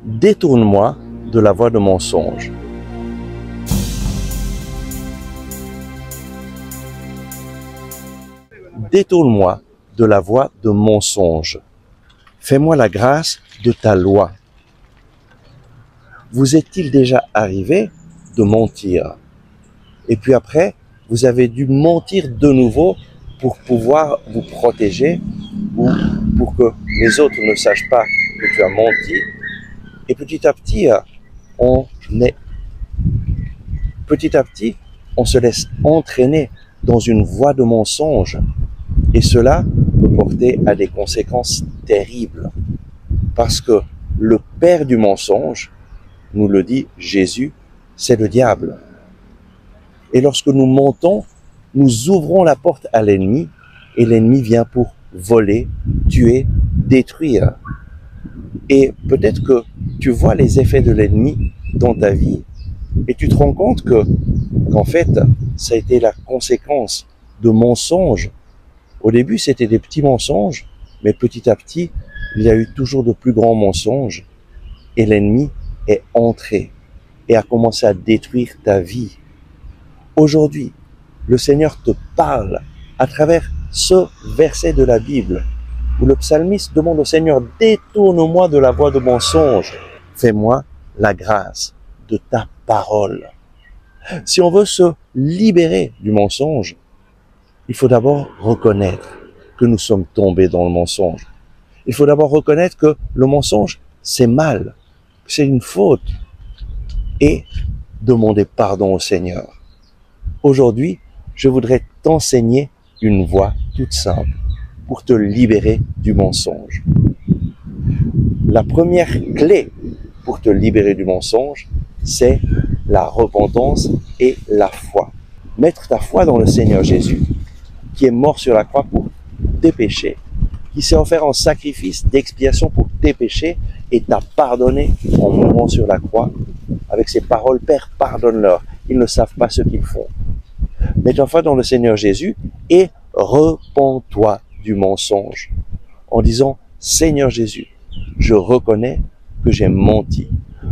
détourne-moi de la voie de mensonge. Détourne-moi de la voie de mensonge. Fais-moi la grâce de ta loi. Vous est-il déjà arrivé de mentir? Et puis après, vous avez dû mentir de nouveau pour pouvoir vous protéger ou pour que les autres ne sachent pas que tu as menti. Et petit à petit, on se laisse entraîner dans une voie de mensonge. Et cela peut porter à des conséquences terribles. Parce que le père du mensonge, nous le dit Jésus, c'est le diable. Et lorsque nous mentons, nous ouvrons la porte à l'ennemi, et l'ennemi vient pour voler, tuer, détruire. Et peut-être que tu vois les effets de l'ennemi dans ta vie, et tu te rends compte qu'en fait, ça a été la conséquence de mensonges. Au début, c'était des petits mensonges, mais petit à petit, il y a eu toujours de plus grands mensonges, et l'ennemi est entré et a commencé à détruire ta vie. Aujourd'hui, le Seigneur te parle à travers ce verset de la Bible où le psalmiste demande au Seigneur « Détourne-moi de la voie de mensonge, fais-moi la grâce de ta parole. » Si on veut se libérer du mensonge, il faut d'abord reconnaître que nous sommes tombés dans le mensonge. Il faut d'abord reconnaître que le mensonge, c'est mal, c'est une faute, et demander pardon au Seigneur. Aujourd'hui, je voudrais t'enseigner une voie toute simple pour te libérer du mensonge. La première clé pour te libérer du mensonge, c'est la repentance et la foi. Mettre ta foi dans le Seigneur Jésus, qui est mort sur la croix pour tes péchés, qui s'est offert en sacrifice d'expiation pour tes péchés et t'a pardonné en mourant sur la croix avec ces paroles, Père, pardonne-leur, ils ne savent pas ce qu'ils font. Mets ta foi dans le Seigneur Jésus et repens-toi du mensonge en disant, Seigneur Jésus, je reconnais que j'ai menti,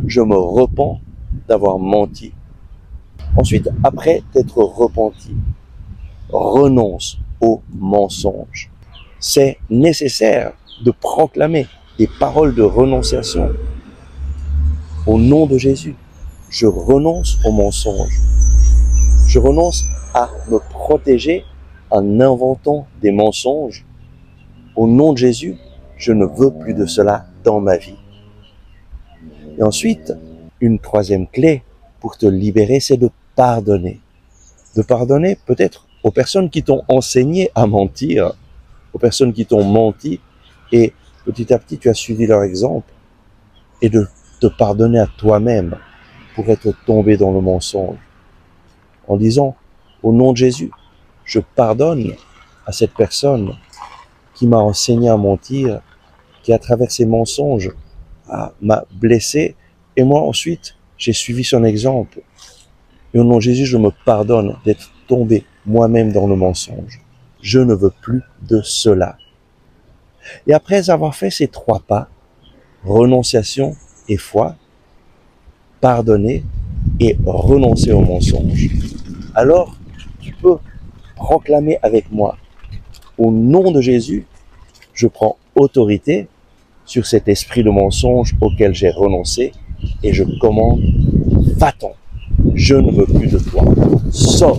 je me repens d'avoir menti. Ensuite, après t'être repenti, renonce au mensonge. C'est nécessaire de proclamer des paroles de renonciation. Au nom de Jésus, je renonce au mensonge. Je renonce à me protéger en inventant des mensonges. Au nom de Jésus, je ne veux plus de cela dans ma vie. Et ensuite, une troisième clé pour te libérer, c'est de pardonner. De pardonner peut-être aux personnes qui t'ont enseigné à mentir, aux personnes qui t'ont menti, et petit à petit tu as suivi leur exemple, et de te pardonner à toi-même pour être tombé dans le mensonge. En disant, au nom de Jésus, je pardonne à cette personne qui m'a enseigné à mentir, qui à travers ses mensonges m'a blessé, et moi ensuite j'ai suivi son exemple. Et au nom de Jésus, je me pardonne d'être tombé moi-même dans le mensonge. Je ne veux plus de cela. Et après avoir fait ces trois pas, renonciation et foi, pardonner et renoncer au mensonge, alors tu peux proclamer avec moi, au nom de Jésus, je prends autorité sur cet esprit de mensonge auquel j'ai renoncé et je commande, va-t'en, je ne veux plus de toi, sors.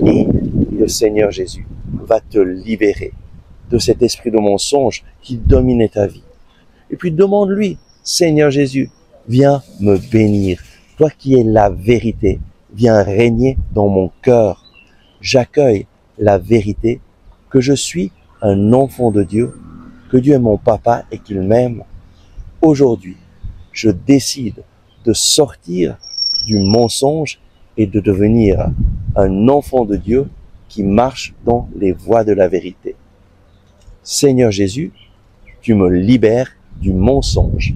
Et le Seigneur Jésus va te libérer de cet esprit de mensonge qui dominait ta vie. Et puis demande-lui, Seigneur Jésus, viens me bénir. Toi qui es la vérité, viens régner dans mon cœur. J'accueille la vérité que je suis un enfant de Dieu, que Dieu est mon papa et qu'il m'aime. Aujourd'hui, je décide de sortir du mensonge et de devenir un enfant de Dieu qui marche dans les voies de la vérité. Seigneur Jésus, tu me libères du mensonge.